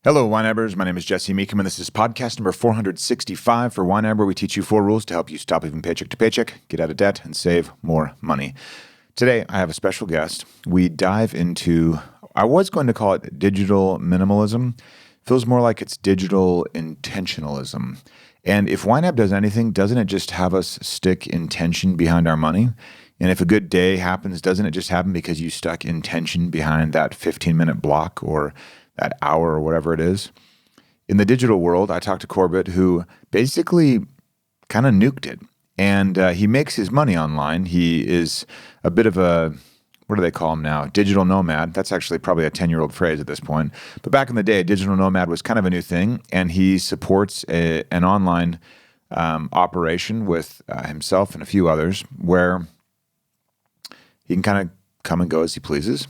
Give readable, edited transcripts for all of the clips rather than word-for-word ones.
Hello, YNABers. My name is Jesse Meekum, and this is podcast number 465 for YNAB, where we teach you 4 rules to help you stop living paycheck to paycheck, get out of debt, and save more money. Today, I have a special guest. We dive into, I was going to call it digital minimalism. Feels more like it's digital intentionalism. And if YNAB does anything, doesn't it just have us stick intention behind our money? And if a good day happens, doesn't it just happen because you stuck intention behind that 15-minute block or that hour or whatever it is? In the digital world, I talked to Corbett, who basically kind of nuked it. And he makes his money online. He is a bit of a, what do they call him now? Digital nomad. That's actually probably a 10-year-old phrase at this point. But back in the day, digital nomad was kind of a new thing. And he supports an online operation with himself and a few others where he can kind of come and go as he pleases.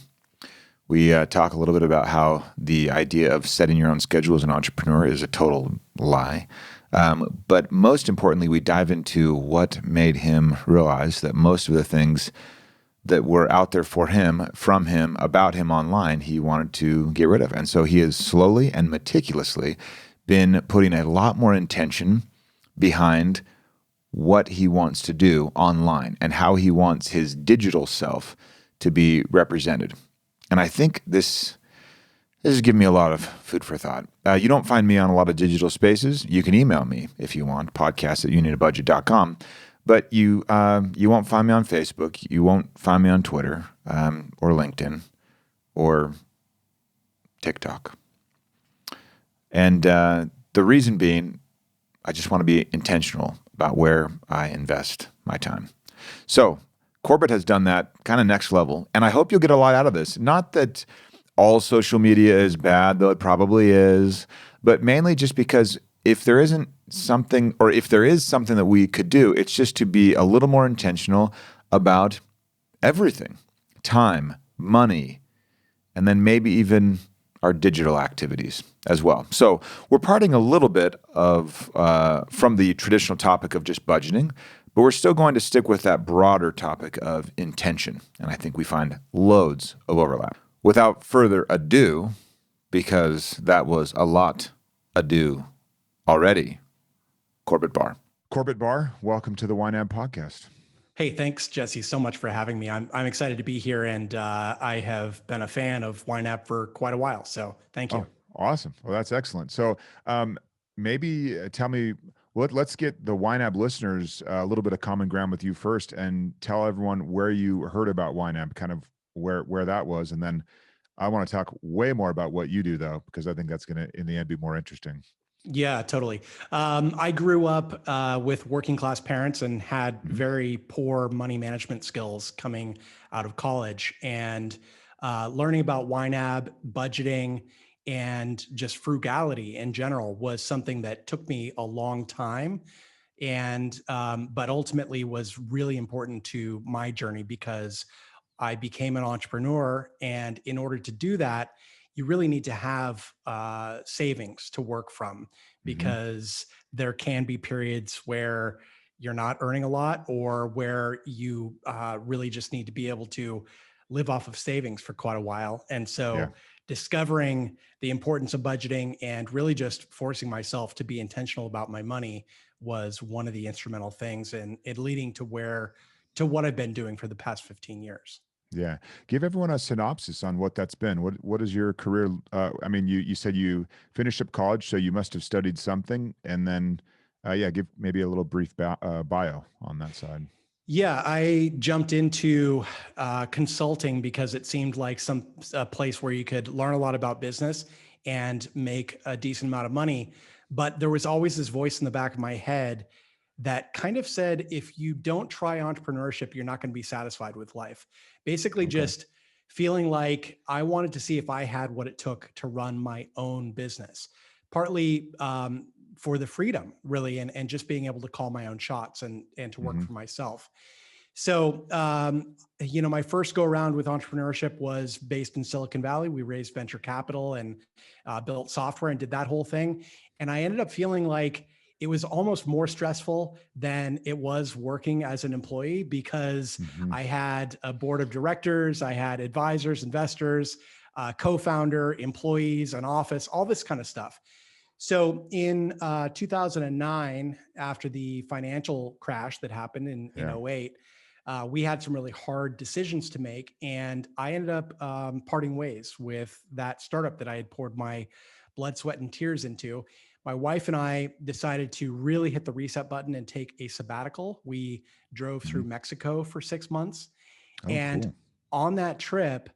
We talk a little bit about how the idea of setting your own schedule as an entrepreneur is a total lie. But most importantly, we dive into what made him realize that most of the things that were out there for him, from him, about him online, he wanted to get rid of. And so he has slowly and meticulously been putting a lot more intention behind what he wants to do online and how he wants his digital self to be represented. And I think this has given me a lot of food for thought. You don't find me on a lot of digital spaces. You can email me if you want, podcast@youneedabudget.com. But you won't find me on Facebook. You won't find me on Twitter or LinkedIn or TikTok. And the reason being, I just want to be intentional about where I invest my time. So Corbett has done that kind of next level, and I hope you'll get a lot out of this. Not that all social media is bad, though it probably is, but mainly just because if there isn't something, or if there is something that we could do, it's just to be a little more intentional about everything: time, money, and then maybe even our digital activities as well. So we're parting a little bit of from the traditional topic of just budgeting, but we're still going to stick with that broader topic of intention. And I think we find loads of overlap. Without further ado, because that was a lot ado already, Corbett Barr. Corbett Barr, welcome to the YNAB podcast. Hey, thanks, Jesse, so much for having me. I'm excited to be here, and I have been a fan of YNAB for quite a while, so thank you. Oh, awesome. Well, that's excellent. So maybe tell me, let's get the YNAB listeners a little bit of common ground with you first, and tell everyone where you heard about YNAB, kind of where that was. And then I want to talk way more about what you do, though, because I think that's going to, in the end, be more interesting. Yeah, totally. I grew up with working class parents and had very poor money management skills coming out of college, and learning about YNAB, budgeting, and just frugality in general was something that took me a long time, and but ultimately was really important to my journey because I became an entrepreneur, and in order to do that, you really need to have savings to work from, because there can be periods where you're not earning a lot, or where you really just need to be able to live off of savings for quite a while. And so discovering the importance of budgeting and really just forcing myself to be intentional about my money was one of the instrumental things in it leading to what I've been doing for the past 15 years. Yeah. Give everyone a synopsis on what that's been. What is your career? I mean, you said you finished up college, so you must have studied something. And then, give maybe a little brief bio on that side. Yeah, I jumped into consulting because it seemed like a place where you could learn a lot about business and make a decent amount of money. But there was always this voice in the back of my head that kind of said, if you don't try entrepreneurship, you're not going to be satisfied with life. Basically, just feeling like I wanted to see if I had what it took to run my own business, partly for the freedom, really, and just being able to call my own shots and to work for myself. So, my first go around with entrepreneurship was based in Silicon Valley. We raised venture capital and built software and did that whole thing. And I ended up feeling like it was almost more stressful than it was working as an employee, because I had a board of directors, I had advisors, investors, co-founder, employees, an office, all this kind of stuff. So in 2009, after the financial crash that happened in '08, we had some really hard decisions to make. And I ended up parting ways with that startup that I had poured my blood, sweat, and tears into. My wife and I decided to really hit the reset button and take a sabbatical. We drove through Mexico for 6 months. Oh, And cool. on that trip,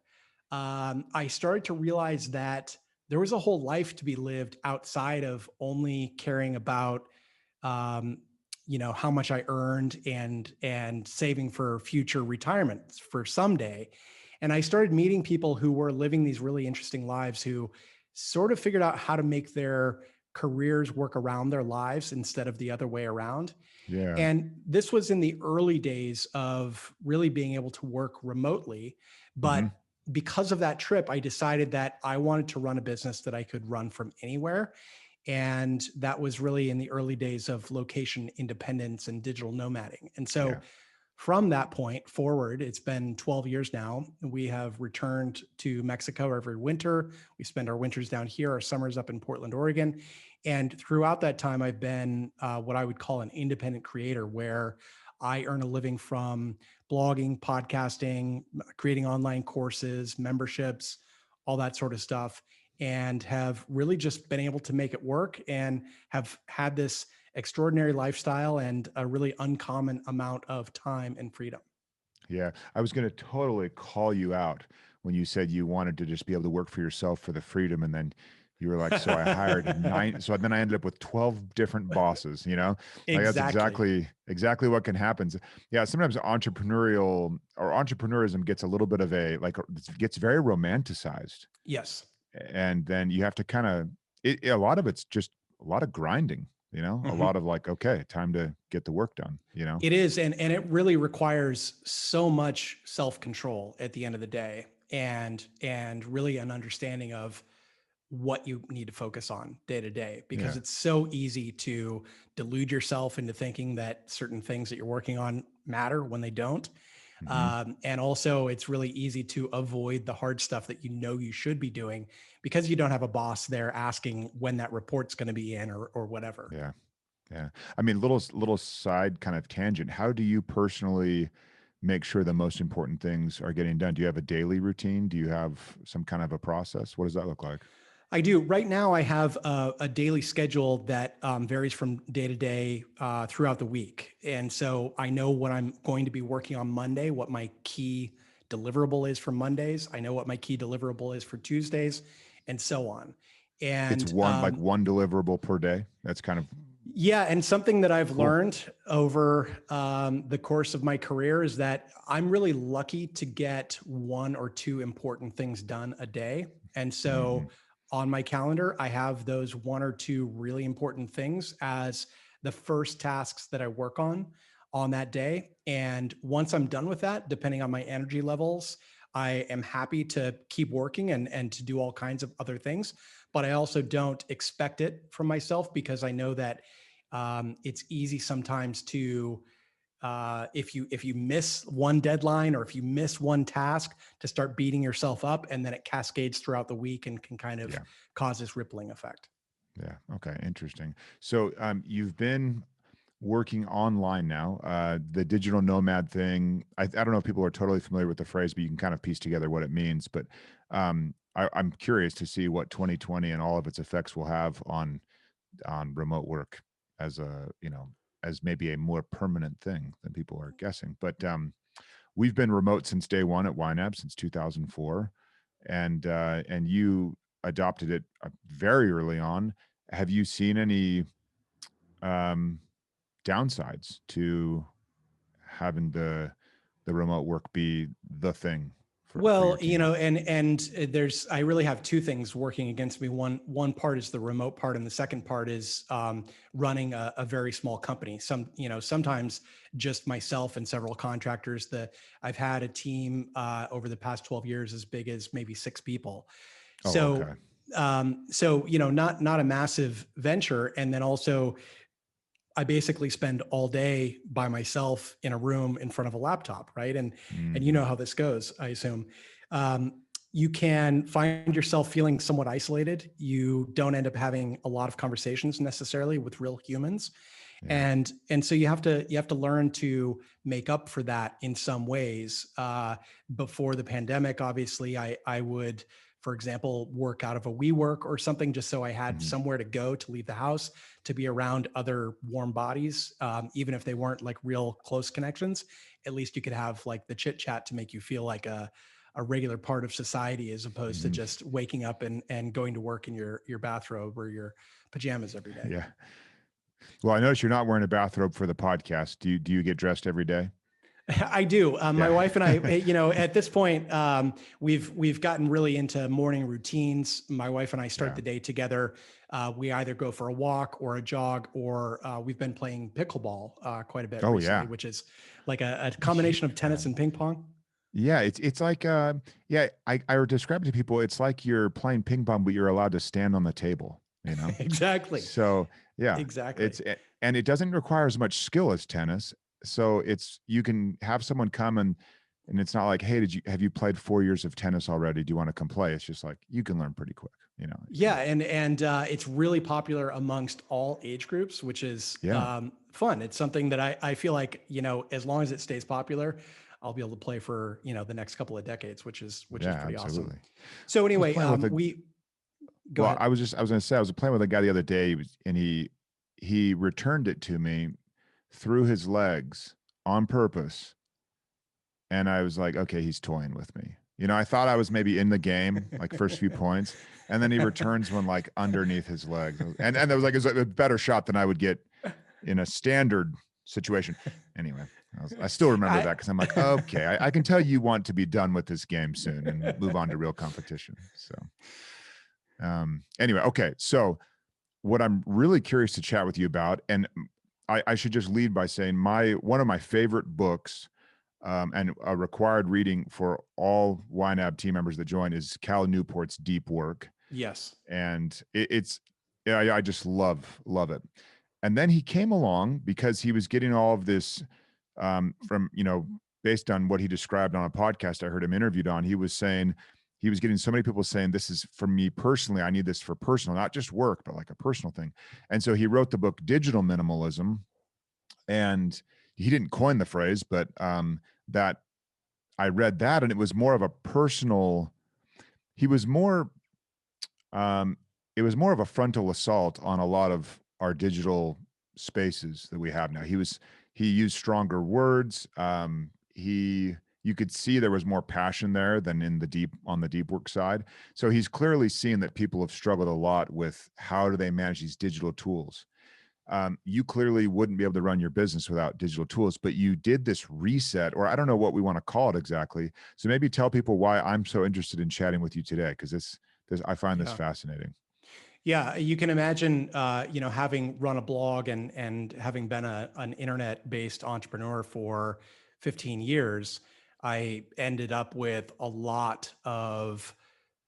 I started to realize that there was a whole life to be lived outside of only caring about, how much I earned and saving for future retirement for someday. And I started meeting people who were living these really interesting lives, who sort of figured out how to make their careers work around their lives instead of the other way around. Yeah. And this was in the early days of really being able to work remotely. But because of that trip, I decided that I wanted to run a business that I could run from anywhere. And that was really in the early days of location independence and digital nomading. And so Yeah. from that point forward, it's been 12 years now. We have returned to Mexico every winter. We spend our winters down here, our summers up in Portland, Oregon. And throughout that time, I've been what I would call an independent creator, where I earn a living from blogging, podcasting, creating online courses, memberships, all that sort of stuff, and have really just been able to make it work and have had this extraordinary lifestyle and a really uncommon amount of time and freedom. Yeah. I was going to totally call you out when you said you wanted to just be able to work for yourself for the freedom. And then you were like, so I hired 9. So then I ended up with 12 different bosses, like that's exactly what can happen. Yeah. Sometimes entrepreneurism gets a little bit of gets very romanticized. Yes. And then you have to kind of, a lot of it's just a lot of grinding, a lot of okay, time to get the work done, It is. And it really requires so much self-control at the end of the day, and really an understanding of what you need to focus on day to day, because Yeah. it's so easy to delude yourself into thinking that certain things that you're working on matter when they don't. And also it's really easy to avoid the hard stuff that you should be doing, because you don't have a boss there asking when that report's going to be in, or whatever. Yeah. Yeah. I mean, little side kind of tangent. How do you personally make sure the most important things are getting done? Do you have a daily routine? Do you have some kind of a process? What does that look like? I do. Right now, I have a daily schedule that varies from day to day throughout the week. And so I know what I'm going to be working on Monday, what my key deliverable is for Mondays. I know what my key deliverable is for Tuesdays, and so on. It's And one deliverable per day. That's kind of, yeah, and something that I've cool. learned over the course of my career is that I'm really lucky to get 1 or 2 important things done a day. And so on my calendar, I have those 1 or 2 really important things as the first tasks that I work on that day. And once I'm done with that, depending on my energy levels, I am happy to keep working and to do all kinds of other things. But I also don't expect it from myself, because I know that it's easy sometimes to, if you miss one deadline, or if you miss one task, to start beating yourself up, and then it cascades throughout the week and can kind of cause this rippling effect. Yeah. Okay. Interesting. So you've been working online now. The digital nomad thing, I don't know if people are totally familiar with the phrase, but you can kind of piece together what it means. But I'm curious to see what 2020 and all of its effects will have on remote work as as maybe a more permanent thing than people are guessing. But we've been remote since day one at YNAB, since 2004, and you adopted it very early on. Have you seen any um, downsides to having the remote work be the thing for your Well, team? and I really have 2 things working against me. One part is the remote part, and the second part is running a very small company. Sometimes just myself and several contractors. I've had a team over the past 12 years as big as maybe 6 people. Oh, So, okay. not a massive venture, and then also I basically spend all day by myself in a room in front of a laptop, right? And you Mhm. know how this goes, I assume. Um, you can find yourself feeling somewhat isolated. You don't end up having a lot of conversations necessarily with real humans. Yeah. And so you have to learn to make up for that in some ways. Before the pandemic, obviously, I would, for example, work out of a WeWork or something, just so I had somewhere to go to leave the house, to be around other warm bodies, even if they weren't like real close connections. At least you could have like the chit chat to make you feel like a regular part of society, as opposed to just waking up and going to work in your bathrobe or your pajamas every day. Yeah. Well, I notice you're not wearing a bathrobe for the podcast. Do you get dressed every day? I do. My Yeah. wife and I, at this point, we've gotten really into morning routines. My wife and I start the day together. We either go for a walk or a jog, or we've been playing pickleball quite a bit recently, which is like a combination of tennis and ping pong. Yeah, it's like I would describe it to people. It's like you're playing ping pong, but you're allowed to stand on the table. Exactly. So yeah, Exactly. And it doesn't require as much skill as tennis. So you can have someone come and it's not like, hey, have you played 4 years of tennis already? Do you want to come play? It's just like, you can learn pretty quick, Yeah. And it's really popular amongst all age groups, which is fun. It's something that I feel like, as long as it stays popular, I'll be able to play for, the next couple of decades, which is pretty awesome. So anyway, go ahead. I was going to say, I was playing with a guy the other day, and he returned it to me through his legs on purpose. And I was like, okay, he's toying with me. I thought I was maybe in the game, like first few points. And then he returns one like underneath his legs. And that was like a better shot than I would get in a standard situation. Anyway, I still remember that because I'm like, okay, I can tell you want to be done with this game soon and move on to real competition. So anyway, okay. So what I'm really curious to chat with you about, and I should just lead by saying one of my favorite books and a required reading for all YNAB team members that join is Cal Newport's Deep Work. Yes. And I just love it. And then he came along because he was getting all of this from, based on what he described on a podcast I heard him interviewed on. He was saying he was getting so many people saying, this is for me personally, I need this for personal, not just work, but like a personal thing. And so he wrote the book Digital Minimalism. And he didn't coin the phrase, but that I read that, and it was more of a personal. It was more of a frontal assault on a lot of our digital spaces that we have now. He used stronger words. You could see there was more passion there than on the deep work side. So he's clearly seeing that people have struggled a lot with how do they manage these digital tools. You clearly wouldn't be able to run your business without digital tools, but you did this reset, or I don't know what we want to call it exactly. So maybe tell people why I'm so interested in chatting with you today, because I find this fascinating. Yeah, you can imagine, having run a blog and having been an internet-based entrepreneur for 15 years, I ended up with a lot of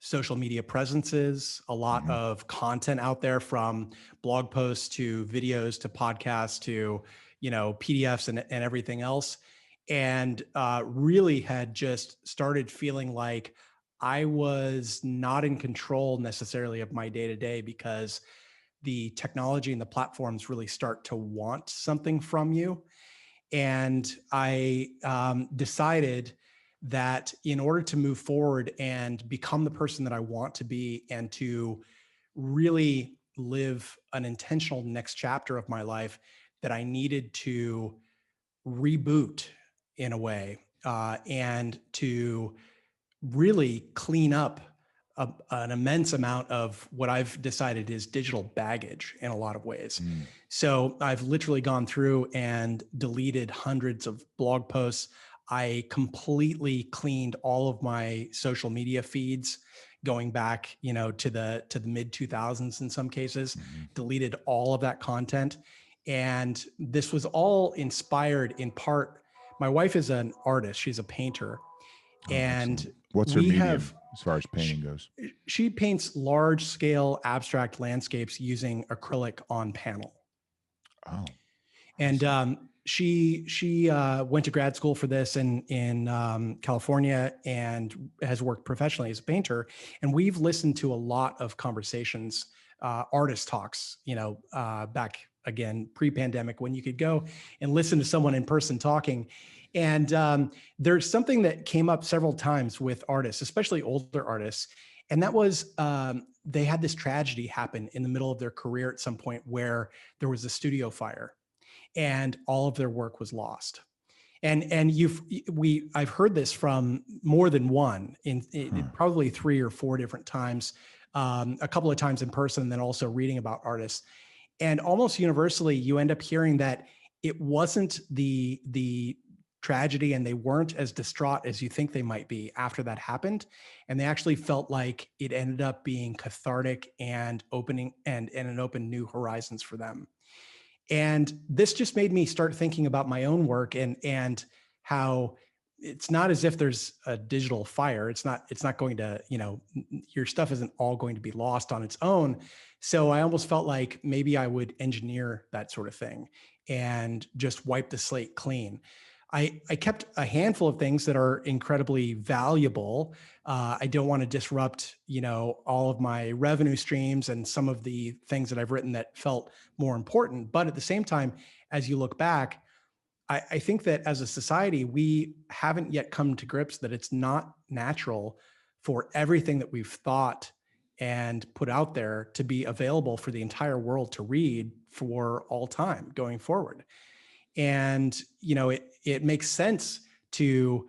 social media presences, a lot of content out there, from blog posts to videos to podcasts to, PDFs and everything else. And really had just started feeling like I was not in control necessarily of my day-to-day, because the technology and the platforms really start to want something from you. And I decided that in order to move forward and become the person that I want to be, and to really live an intentional next chapter of my life, that I needed to reboot in a way, and to really clean up an immense amount of what I've decided is digital baggage in a lot of ways. So I've literally gone through and deleted hundreds of blog posts. I completely cleaned all of my social media feeds going back, to the mid 2000s in some cases, deleted all of that content. And this was all inspired in part. My wife is an artist. She's a painter. And excellent. What's her medium as far as painting goes? She paints large scale abstract landscapes using acrylic on panel. Oh, and She went to grad school for this in California and has worked professionally as a painter. And we've listened to a lot of conversations, artist talks, back again pre-pandemic when you could go and listen to someone in person talking. And there's something that came up several times with artists, especially older artists, and that was they had this tragedy happen in the middle of their career at some point where there was a studio fire and all of their work was lost. And I've heard this from more than one in probably 3 or 4 different times, a couple of times in person, and then also reading about artists. And almost universally, you end up hearing that it wasn't the tragedy, and they weren't as distraught as you think they might be after that happened. And they actually felt like it ended up being cathartic and opening and it opened new horizons for them. And this just made me start thinking about my own work and how it's not as if there's a digital fire. It's not going to, your stuff isn't all going to be lost on its own. So I almost felt like maybe I would engineer that sort of thing and just wipe the slate clean. I kept a handful of things that are incredibly valuable. I don't want to disrupt, all of my revenue streams and some of the things that I've written that felt more important. But at the same time, as you look back, I think that as a society, we haven't yet come to grips that it's not natural for everything that we've thought and put out there to be available for the entire world to read for all time going forward. And, it makes sense to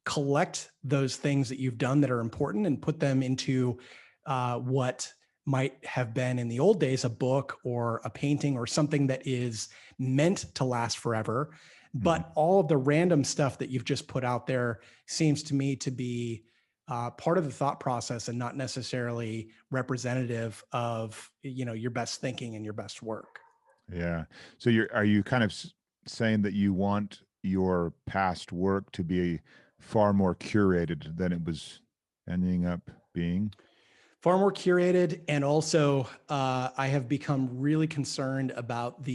collect those things that you've done that are important and put them into what might have been in the old days a book or a painting or something that is meant to last forever. But all of the random stuff that you've just put out there seems to me to be part of the thought process and not necessarily representative of, your best thinking and your best work. Yeah. So are you kind of saying that you want your past work to be far more curated than it was ending up being? Far more curated. And also, I have become really concerned about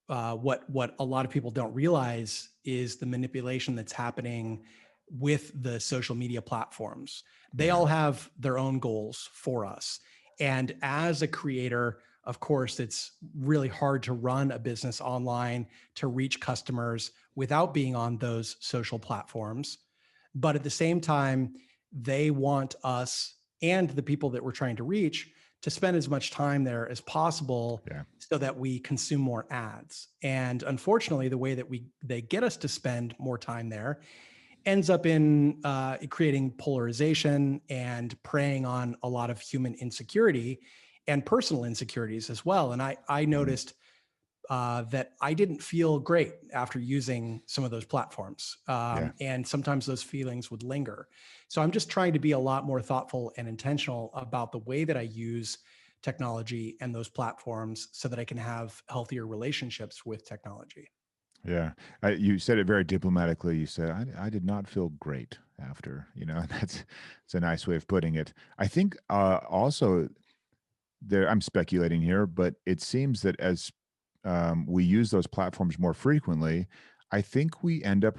what a lot of people don't realize is the manipulation that's happening with the social media platforms. They all have their own goals for us. And as a creator, of course, it's really hard to run a business online, to reach customers without being on those social platforms. But at the same time, they want us and the people that we're trying to reach to spend as much time there as possible so that we consume more ads. And unfortunately, the way that they get us to spend more time there ends up in creating polarization and preying on a lot of human insecurity and personal insecurities as well. And I noticed that I didn't feel great after using some of those platforms. And sometimes those feelings would linger. So I'm just trying to be a lot more thoughtful and intentional about the way that I use technology and those platforms so that I can have healthier relationships with technology. Yeah. You said it very diplomatically. You said, I did not feel great after, it's a nice way of putting it. I think also I'm speculating here, but it seems that as we use those platforms more frequently, I think we end up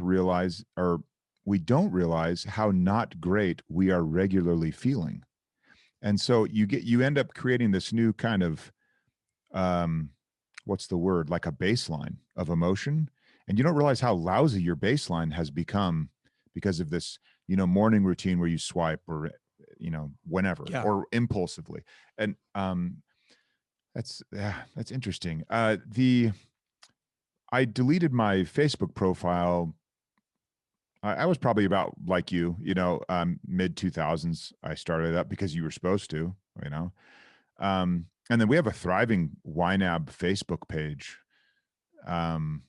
we don't realize how not great we are regularly feeling. And so you end up creating this new kind of, what's the word? Like a baseline of emotion. And you don't realize how lousy your baseline has become because of this, morning routine where you swipe or, whenever or impulsively. And, that's interesting. I deleted my Facebook profile. I was probably about like mid 2000s. I started up because you were supposed to, and then we have a thriving YNAB Facebook page. And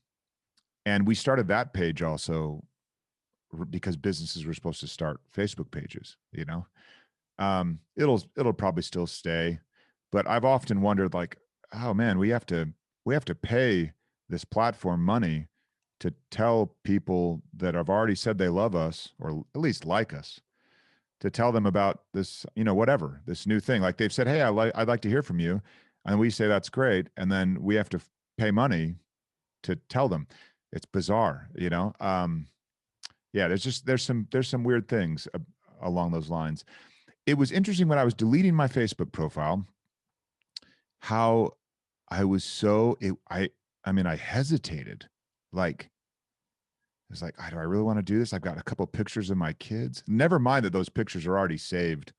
we started that page also because businesses were supposed to start Facebook pages, it'll probably still stay, but I've often wondered like, oh man, we have to pay this platform money to tell people that have already said they love us or at least like us, to tell them about this, whatever, this new thing. Like they've said, hey, I'd like to hear from you. And we say, that's great. And then we have to pay money to tell them. It's bizarre, you know. Yeah, there's some weird things along those lines. It was interesting when I was deleting my Facebook profile, how I was so I mean, I hesitated. Like, it's like, do I really want to do this? I've got a couple of pictures of my kids. Never mind that those pictures are already saved,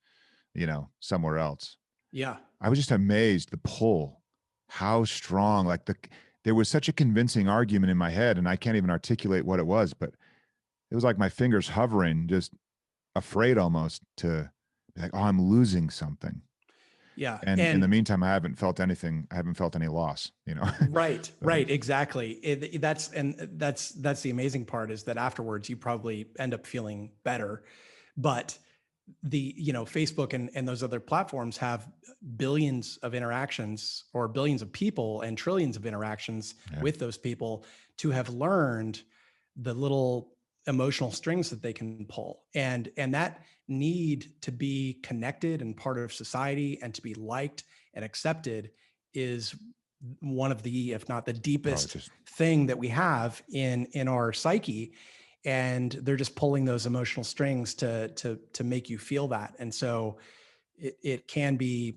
you know, somewhere else. Yeah. I was just amazed the pull, how strong. There was such a convincing argument in my head, and I can't even articulate what it was, but it was like my fingers hovering, just afraid almost to be like, oh, I'm losing something. Yeah. And in the And meantime, I haven't felt anything. I haven't felt any loss, you know. right, But right, exactly. That's the amazing part, is that afterwards you probably end up feeling better. But Facebook and those other platforms have billions of interactions, or billions of people and trillions of interactions yeah, with those people, to have learned the little emotional strings that they can pull, and that need to be connected and part of society and to be liked and accepted is one of the, if not the oh, deepest just thing that we have in our psyche. And they're just pulling those emotional strings to make you feel that. And so it can be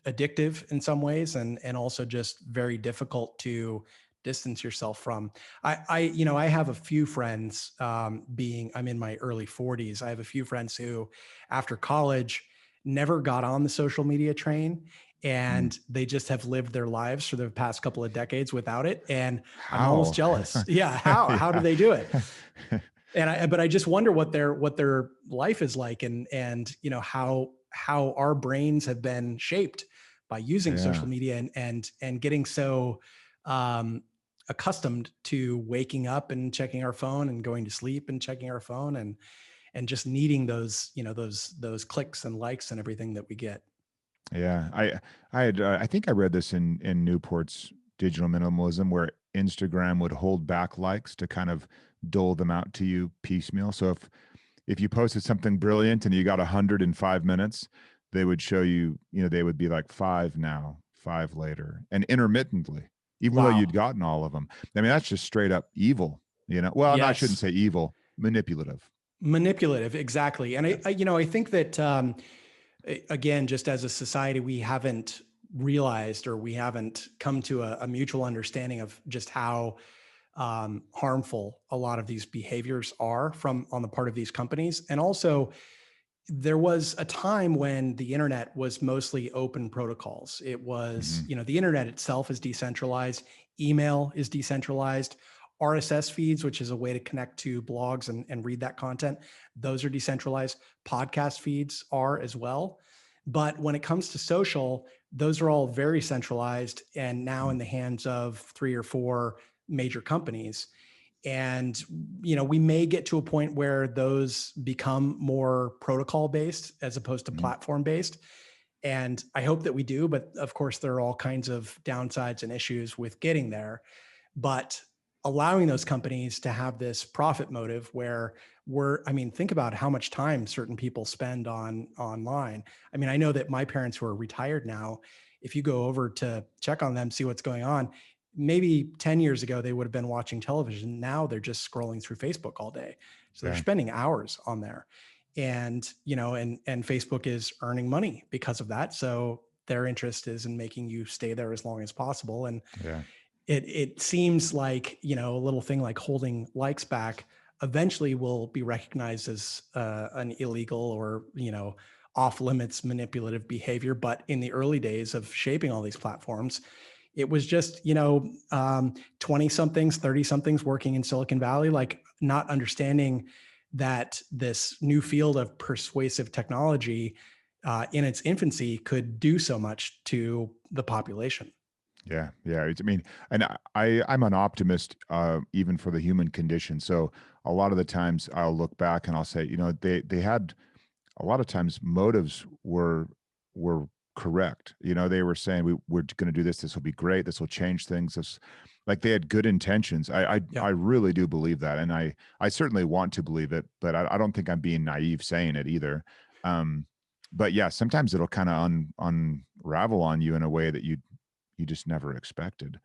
addictive in some ways, and also just very difficult to distance yourself from. I have a few friends, I'm in my early 40s. I have a few friends who, after college, never got on the social media train, mm, and they just have lived their lives for the past couple of decades without it. And I'm almost how, jealous. Yeah. How do yeah, they do it? But I just wonder what their life is like, and how our brains have been shaped by using yeah. social media, and getting so um, accustomed to waking up and checking our phone, and going to sleep and checking our phone, and just needing those clicks and likes and everything that we get. Yeah, I think I read this in Newport's Digital Minimalism, where Instagram would hold back likes to kind of dole them out to you piecemeal. So if you posted something brilliant and you got 100 in 5 minutes, they would show you, you know, they would be like five now, five later, and intermittently, even though you'd Wow. gotten all of them. I mean, that's just straight up evil, you know. Well, no, I shouldn't Yes. say evil, manipulative. Manipulative, exactly. And Yeah. I think that again, just as a society, we haven't realized, or we haven't come to a mutual understanding of just how harmful a lot of these behaviors are from on the part of these companies. And also, there was a time when the internet was mostly open protocols. It was, Hmm. the internet itself is decentralized, email is decentralized, RSS feeds, which is a way to connect to blogs and read that content, those are decentralized. Podcast feeds are as well. But when it comes to social, those are all very centralized and now in the hands of three or four major companies. And we may get to a point where those become more protocol based as opposed to Hmm. platform based, and I hope that we do. But of course, there are all kinds of downsides and issues with getting there. But allowing those companies to have this profit motive, where think about how much time certain people spend online. I mean, I know that my parents, who are retired now, if you go over to check on them, see what's going on, maybe 10 years ago they would have been watching television. Now they're just scrolling through Facebook all day. So they're Yeah. spending hours on there. And and Facebook is earning money because of that. So their interest is in making you stay there as long as possible. And Yeah. it seems like, a little thing like holding likes back eventually will be recognized as an illegal, or off limits manipulative behavior. But in the early days of shaping all these platforms, it was just 20 somethings, 30 somethings working in Silicon Valley, like not understanding that this new field of persuasive technology in its infancy could do so much to the population. Yeah, yeah. I mean, and I'm an optimist, even for the human condition. So a lot of the times I'll look back and I'll say, you know, they had a lot of times motives were correct. You know, they were saying we're going to do this. This will be great. This will change things. This, like, they had good intentions. I Yeah. really do believe that, and I certainly want to believe it, but I don't think I'm being naive saying it either. Um, but yeah, sometimes it'll kind of unravel on you in a way that you just never expected.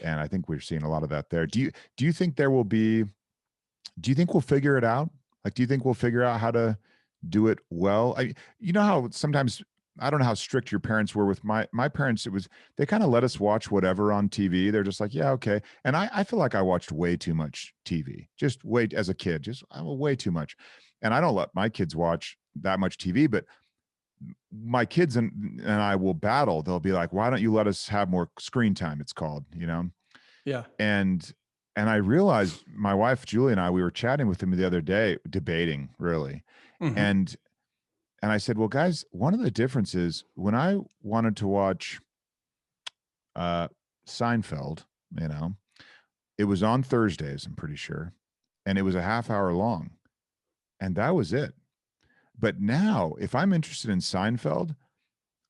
And I think we're seeing a lot of that there. Do you think there will be, do you think we'll figure it out? Like, do you think we'll figure out how to do it well? You know how sometimes, I don't know how strict your parents were with my parents. It was, they kind of let us watch whatever on TV. They're just like, yeah, okay. And I feel like I watched way too much TV, just way as a kid, just way too much. And I don't let my kids watch that much TV, but my kids and I will battle. They'll be like, why don't you let us have more screen time? It's called, you know? Yeah. And I realized my wife, Julie, and I, we were chatting with him the other day, debating really. Hmm. And I said, well, guys, one of the differences when I wanted to watch uh Seinfeld, you know, it was on Thursdays, I'm pretty sure, and it was a half hour long. And that was it. But now, if I'm interested in Seinfeld,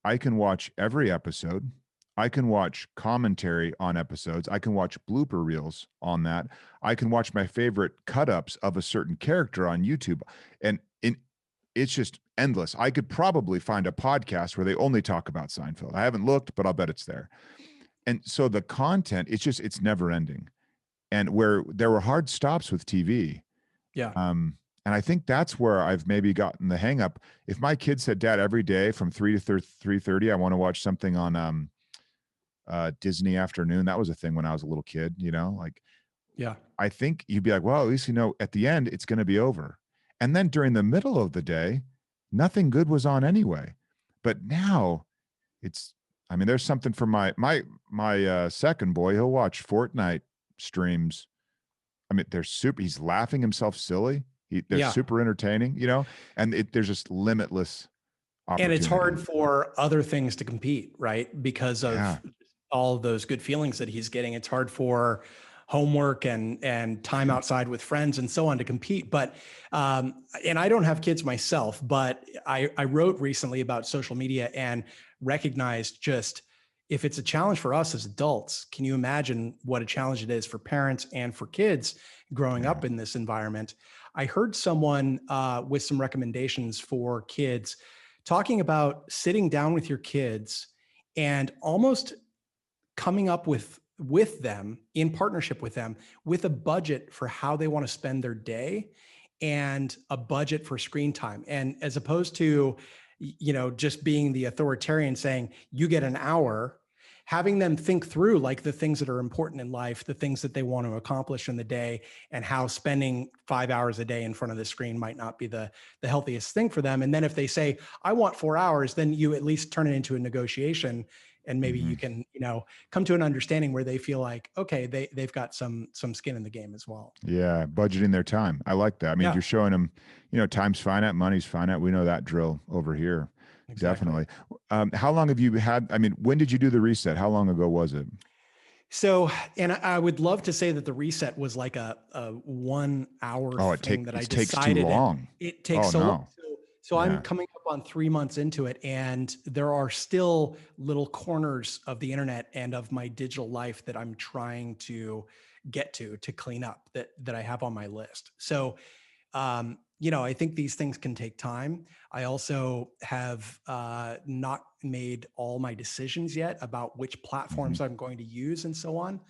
I can watch every episode. I can watch commentary on episodes. I can watch blooper reels on that. I can watch my favorite cut ups of a certain character on YouTube. And it's just endless. I could probably find a podcast where they only talk about Seinfeld. I haven't looked, but I'll bet it's there. And so the content, it's never ending. And where there were hard stops with TV, Yeah. and I think that's where I've maybe gotten the hang up. If my kid said, Dad, every day from 3 to 3:30, I want to watch something on Disney Afternoon. That was a thing when I was a little kid, you know, like Yeah. I think you'd be like, well, at least, you know, at the end, it's going to be over. And then during the middle of the day, nothing good was on anyway. But now it's, I mean, there's something for my second boy. He'll watch Fortnite streams. I mean, they're super, he's laughing himself silly. They're Yeah. super entertaining, you know, and there's just limitless And it's opportunity. hard for other things to compete, right? Because Yeah. of all of those good feelings that he's getting. It's hard for homework and time outside with friends and so on to compete. But and I don't have kids myself, but I wrote recently about social media and recognized just if it's a challenge for us as adults, can you imagine what a challenge it is for parents and for kids growing Yeah. up in this environment? I heard someone with some recommendations for kids talking about sitting down with your kids and almost coming up with them in partnership with them with a budget for how they want to spend their day and a budget for screen time. And as opposed to, just being the authoritarian saying you get an hour, having them think through like the things that are important in life, the things that they want to accomplish in the day, and how spending 5 hours a day in front of the screen might not be the healthiest thing for them. And then if they say, I want 4 hours, then you at least turn it into a negotiation. And maybe Mm-hmm. you can, come to an understanding where they feel like, okay, they've got some skin in the game as well. Yeah, budgeting their time. I like that. I mean, Yeah, you're showing them, you know, time's finite, money's finite. We know that drill over here. exactly. Definitely. How long have you had? I mean, when did you do the reset? How long ago was it? So, and I would love to say that the reset was like a 1 hour Oh, thing that I it takes too decided, and long. it takes Oh so long. no. So I'm Yeah. coming up on 3 months into it, and there are still little corners of the internet and of my digital life that I'm trying to get to clean up that I have on my list. So I think these things can take time. I also have not made all my decisions yet about which Mm-hmm. platforms I'm going to use and so on.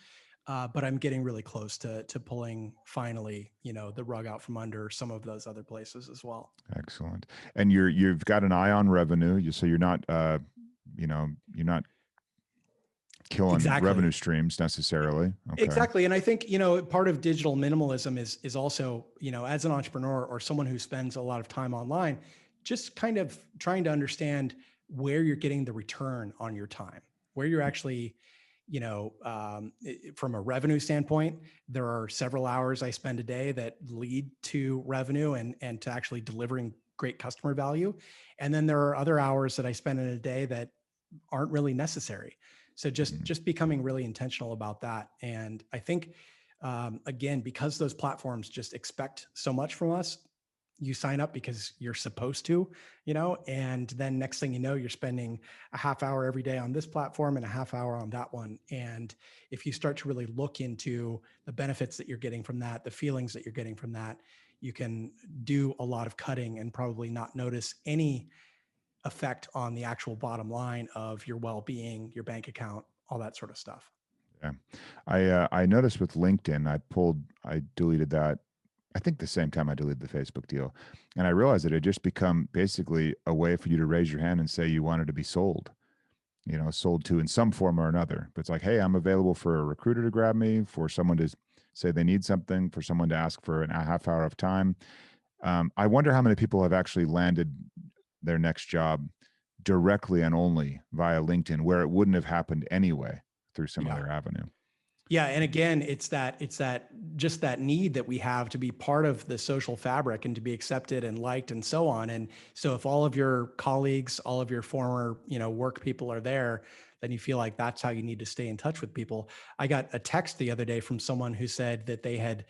But I'm getting really close to pulling finally, the rug out from under some of those other places as well. Excellent. And you've got an eye on revenue. So you're not, you're not killing Exactly. revenue streams necessarily. Okay. Exactly. And I think, part of digital minimalism is also, as an entrepreneur or someone who spends a lot of time online, just kind of trying to understand where you're getting the return on your time, where you're actually, from a revenue standpoint, there are several hours I spend a day that lead to revenue and to actually delivering great customer value. And then there are other hours that I spend in a day that aren't really necessary. So just becoming really intentional about that. And I think again, because those platforms just expect so much from us, you sign up because you're supposed to, and then next thing you know, you're spending a half hour every day on this platform and a half hour on that one. And if you start to really look into the benefits that you're getting from that, the feelings that you're getting from that, you can do a lot of cutting and probably not notice any effect on the actual bottom line of your well-being, your bank account, all that sort of stuff. Yeah. I noticed with LinkedIn, I deleted that, I think the same time I deleted the Facebook deal. And I realized that it just become basically a way for you to raise your hand and say you wanted to be sold, sold to in some form or another. But it's like, hey, I'm available for a recruiter to grab me, for someone to say they need something, for someone to ask for a half hour of time. I wonder how many people have actually landed their next job directly and only via LinkedIn, where it wouldn't have happened anyway through some Yeah. other avenue. Yeah. And again, it's that just that need that we have to be part of the social fabric and to be accepted and liked and so on. And so if all of your colleagues, all of your former, work people are there, then you feel like that's how you need to stay in touch with people. I got a text the other day from someone who said that they had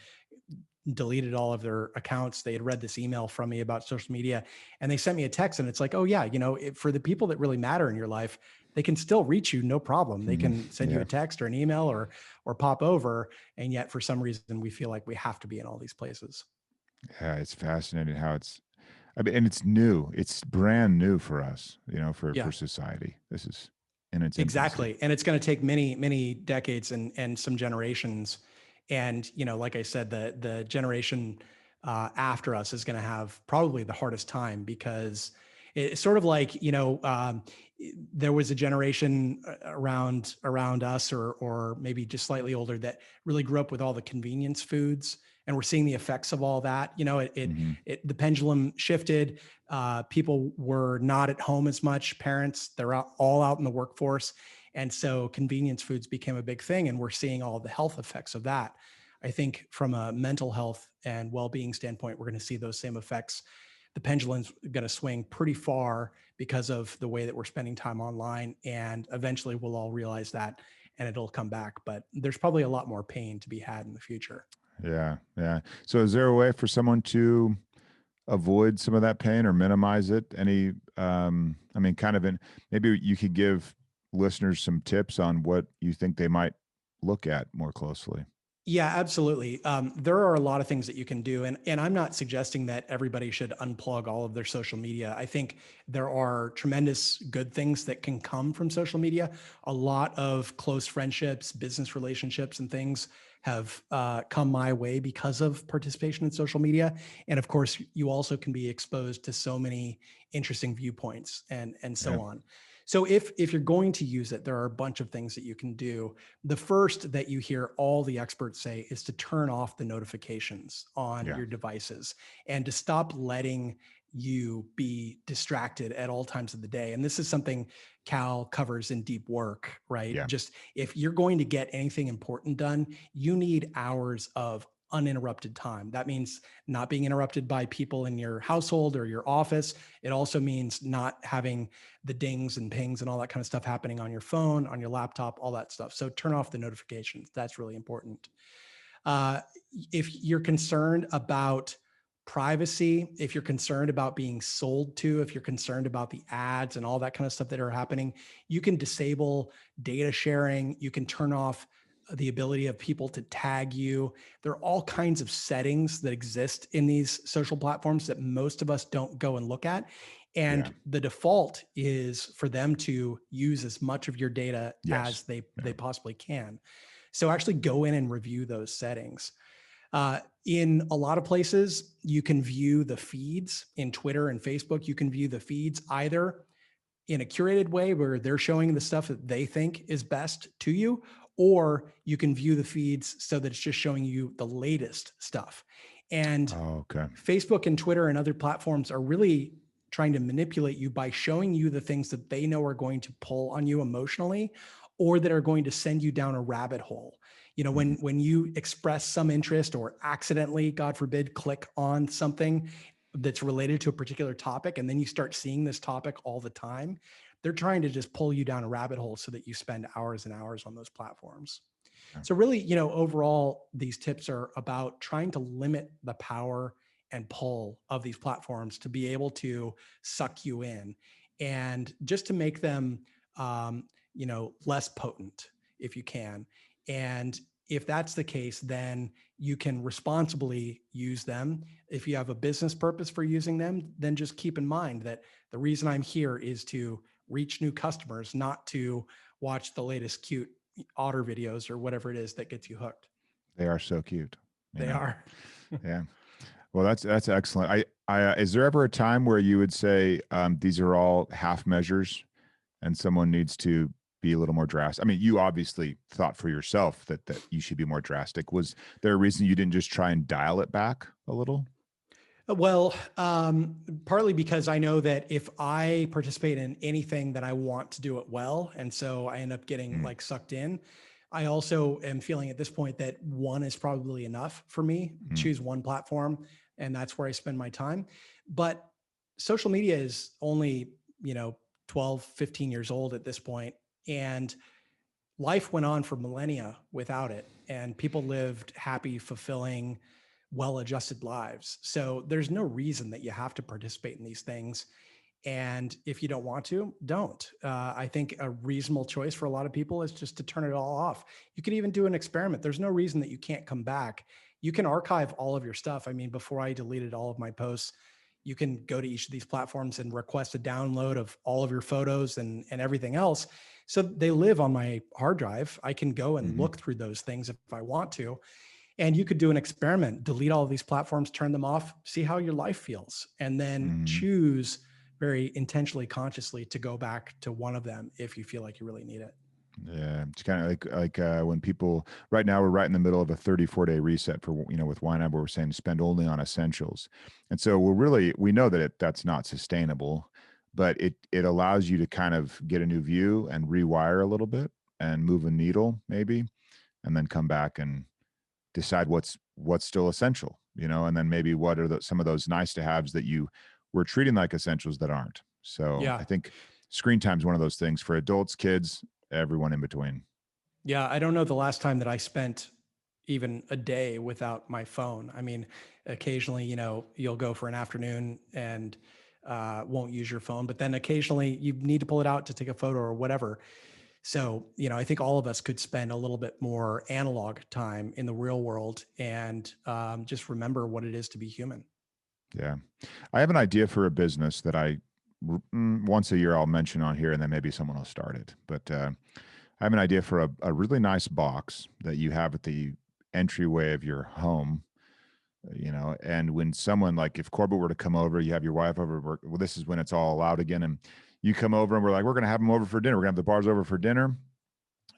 deleted all of their accounts. They had read this email from me about social media, and they sent me a text, and it's like, oh yeah, for the people that really matter in your life, they can still reach you, no problem. They can send you a text or an email or pop over. And yet for some reason we feel like we have to be in all these places. Yeah, it's fascinating how and it's new. It's brand new for us, Yeah, for society. This is in its infancy. exactly. And it's going to take many, many decades and some generations. And, like I said, the generation after us is going to have probably the hardest time, because it's sort of like, there was a generation around us, or maybe just slightly older, that really grew up with all the convenience foods, and we're seeing the effects of all that. The pendulum shifted. People were not at home as much. Parents, they're all out in the workforce. And so convenience foods became a big thing, and we're seeing all the health effects of that. I think from a mental health and well-being standpoint, we're going to see those same effects. The pendulum's going to swing pretty far because of the way that we're spending time online, and eventually we'll all realize that and it'll come back. But there's probably a lot more pain to be had in the future. Yeah, yeah. So is there a way for someone to avoid some of that pain or minimize it? Maybe you could give listeners some tips on what you think they might look at more closely. Yeah, absolutely. There are a lot of things that you can do. And I'm not suggesting that everybody should unplug all of their social media. I think there are tremendous good things that can come from social media. A lot of close friendships, business relationships, and things have come my way because of participation in social media. And of course, you also can be exposed to so many interesting viewpoints and so on. So if you're going to use it, there are a bunch of things that you can do. The first that you hear all the experts say is to turn off the notifications on your devices, and to stop letting you be distracted at all times of the day. And this is something Cal covers in Deep Work, right? Yeah. Just if you're going to get anything important done, you need hours of uninterrupted time. That means not being interrupted by people in your household or your office. It also means not having the dings and pings and all that kind of stuff happening on your phone, on your laptop, all that stuff. So turn off the notifications. That's really important. If you're concerned about privacy, if you're concerned about being sold to, if you're concerned about the ads and all that kind of stuff that are happening, you can disable data sharing. You can turn off the ability of people to tag you. There are all kinds of settings that exist in these social platforms that most of us don't go and look at. And the default is for them to use as much of your data as they possibly can. So actually go in and review those settings. In a lot of places, you can view the feeds in Twitter and Facebook. You can view the feeds either in a curated way where they're showing the stuff that they think is best to you, or you can view the feeds so that it's just showing you the latest stuff. And Facebook and Twitter and other platforms are really trying to manipulate you by showing you the things that they know are going to pull on you emotionally, or that are going to send you down a rabbit hole. When you express some interest or accidentally, God forbid, click on something that's related to a particular topic, and then you start seeing this topic all the time, they're trying to just pull you down a rabbit hole so that you spend hours and hours on those platforms. So really, overall, these tips are about trying to limit the power and pull of these platforms to be able to suck you in, and just to make them, less potent if you can. And if that's the case, then you can responsibly use them. If you have a business purpose for using them, then just keep in mind that the reason I'm here is to reach new customers, not to watch the latest cute otter videos or whatever it is that gets you hooked. They are so cute. They are. Yeah. Well, that's excellent. Is there ever a time where you would say these are all half measures, and someone needs to be a little more drastic? I mean, you obviously thought for yourself that you should be more drastic. Was there a reason you didn't just try and dial it back a little? Well, partly because I know that if I participate in anything, that I want to do it well, and so I end up getting like sucked in. I also am feeling at this point that one is probably enough for me. Choose one platform, and that's where I spend my time. But social media is only, 12, 15 years old at this point, and life went on for millennia without it, and people lived happy, fulfilling, well-adjusted lives. So there's no reason that you have to participate in these things. And if you don't want to, don't. I think a reasonable choice for a lot of people is just to turn it all off. You could even do an experiment. There's no reason that you can't come back. You can archive all of your stuff. I mean, before I deleted all of my posts, you can go to each of these platforms and request a download of all of your photos and everything else. So they live on my hard drive. I can go and look through those things if I want to. And you could do an experiment, delete all of these platforms, turn them off, see how your life feels, and then choose very intentionally, consciously to go back to one of them if you feel like you really need it. Yeah, it's kind of like when people right now we're right in the middle of a 34-day reset for with YNAB, where we're saying spend only on essentials, and so we know that that's not sustainable, but it allows you to kind of get a new view and rewire a little bit and move a needle maybe, and then come back and decide what's still essential, and then maybe what are some of those nice to haves that you were treating like essentials that aren't. So I think screen time is one of those things for adults, kids, everyone in between. Yeah. I don't know the last time that I spent even a day without my phone. I mean, occasionally, you'll go for an afternoon and won't use your phone, but then occasionally you need to pull it out to take a photo or whatever. So, I think all of us could spend a little bit more analog time in the real world and just remember what it is to be human. Yeah. I have an idea for a business that once a year I'll mention on here, and then maybe someone will start it. But I have an idea for a really nice box that you have at the entryway of your home, and when someone, like if Corbett were to come over, you have your wife over, well, this is when it's all allowed again. And you come over and we're like, we're going to have them over for dinner. We're going to have the bars over for dinner.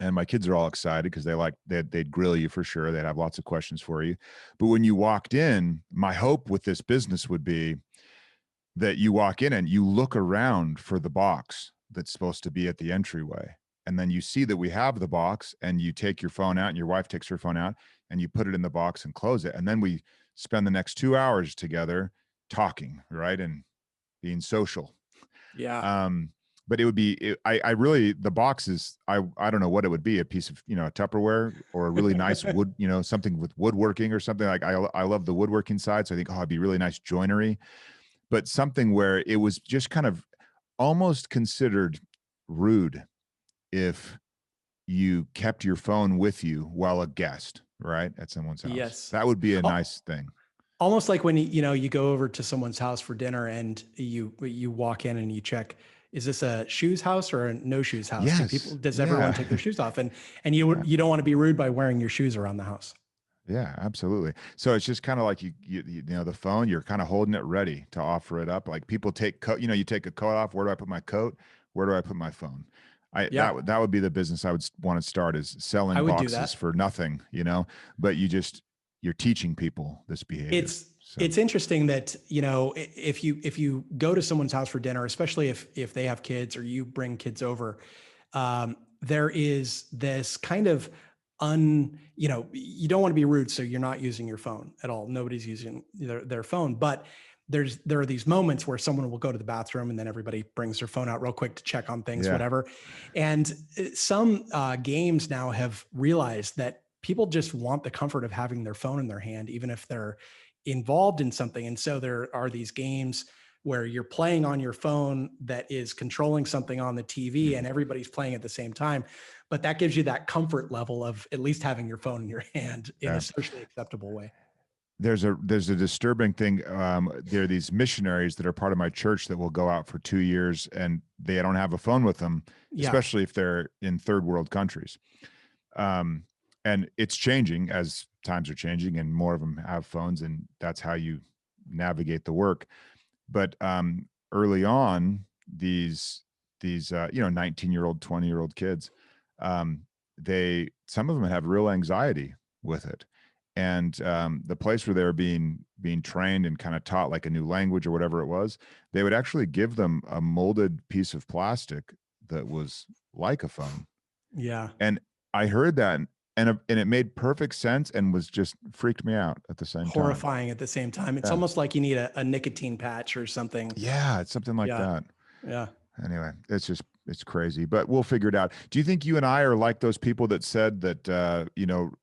And my kids are all excited because they'd grill you for sure. They'd have lots of questions for you. But when you walked in, my hope with this business would be that you walk in and you look around for the box that's supposed to be at the entryway. And then you see that we have the box, and you take your phone out, and your wife takes her phone out, and you put it in the box and close it. And then we spend the next 2 hours together talking, right? And being social. Yeah. But it would be, I really, the box is, I don't know what it would be, a piece of, a Tupperware or a really nice wood, something with woodworking or something. Like I love the woodworking side. So I think, it'd be really nice joinery, but something where it was just kind of almost considered rude if you kept your phone with you while a guest, right, at someone's house. Yes. That would be a nice thing. Almost like when you go over to someone's house for dinner and you walk in and you check, is this a shoes house or a no shoes house? Yes. Does everyone take their shoes off? And you don't want to be rude by wearing your shoes around the house. Yeah, absolutely. So it's just kind of like you the phone, you're kind of holding it ready to offer it up. Like people take coat, you take a coat off. Where do I put my coat? Where do I put my phone? That would be the business I would want to start, is selling boxes for nothing, but you're teaching people this behavior. It's interesting that, if you go to someone's house for dinner, especially if they have kids or you bring kids over, there is this kind of you don't want to be rude. So you're not using your phone at all. Nobody's using their phone, but there are these moments where someone will go to the bathroom and then everybody brings their phone out real quick to check on things, whatever. And some games now have realized that people just want the comfort of having their phone in their hand, even if they're involved in something. And so there are these games where you're playing on your phone that is controlling something on the TV and everybody's playing at the same time. But that gives you that comfort level of at least having your phone in your hand in a socially acceptable way. there's a disturbing thing. There are these missionaries that are part of my church that will go out for 2 years and they don't have a phone with them, Yeah. especially if they're in third world countries. Um, and it's changing as times are changing and more of them have phones, and that's how you navigate the work. But early on, these 19-year-old, 20-year-old kids, some of them have real anxiety with it. And the place where they were being trained and kind of taught like a new language or whatever it was, they would actually give them a molded piece of plastic that was like a phone. Yeah. And I heard that, and it made perfect sense and was just freaked me out at the same time. Horrifying at the same time. It's almost like you need a nicotine patch or something. Yeah, it's something like that. Yeah. Anyway, it's crazy, but we'll figure it out. Do you think you and I are like those people that said that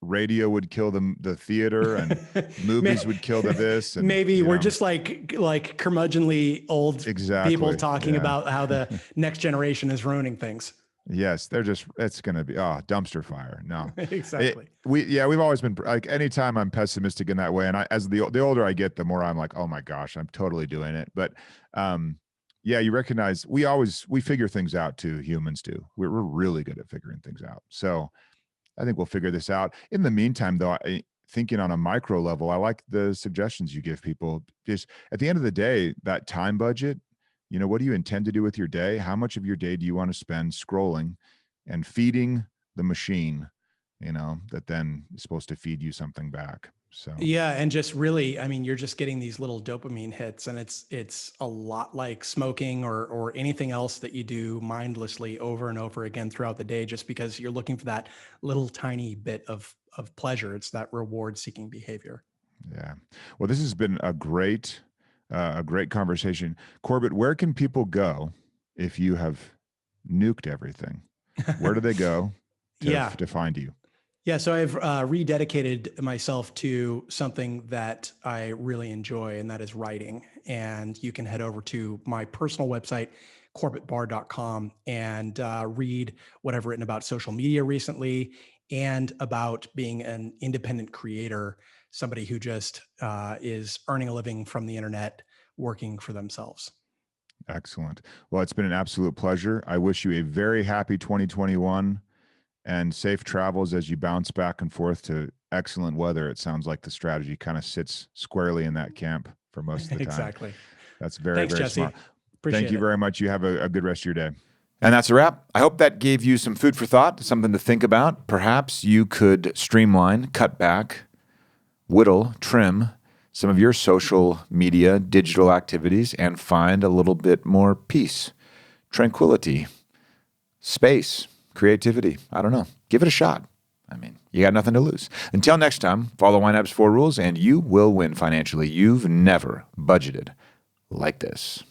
radio would kill the theater and movies would kill this? And maybe we're just like curmudgeonly old people talking about how the next generation is ruining things. Yes, it's going to be dumpster fire. No, exactly. We've always been like, anytime I'm pessimistic in that way, and as the older I get, the more I'm like, oh my gosh, I'm totally doing it. But you recognize we figure things out too. Humans do. We're really good at figuring things out. So I think we'll figure this out. In the meantime, though, thinking on a micro level, I like the suggestions you give people. Just at the end of the day, that time budget. What do you intend to do with your day? How much of your day do you want to spend scrolling and feeding the machine, that then is supposed to feed you something back? So yeah, and just really, you're just getting these little dopamine hits, and it's a lot like smoking or anything else that you do mindlessly over and over again throughout the day, just because you're looking for that little tiny bit of pleasure. It's that reward-seeking behavior. Yeah. Well, this has been a great conversation. Corbett, where can people go if you have nuked everything? Where do they go to find you? Yeah, so I've rededicated myself to something that I really enjoy, and that is writing. And you can head over to my personal website, CorbettBarr.com, and read what I've written about social media recently and about being an independent creator, somebody who just is earning a living from the internet, working for themselves. Excellent. Well, it's been an absolute pleasure. I wish you a very happy 2021 and safe travels as you bounce back and forth to excellent weather. It sounds like the strategy kind of sits squarely in that camp for most of the time. Exactly. That's very, Thanks, very Jesse. smart. Appreciate Thank you very much. You have a good rest of your day. And that's a wrap. I hope that gave you some food for thought, something to think about. Perhaps you could streamline, cut back, whittle, trim some of your social media, digital activities, and find a little bit more peace, tranquility, space, creativity. I don't know. Give it a shot. You got nothing to lose. Until next time, follow YNAB's 4 rules and you will win financially. You've never budgeted like this.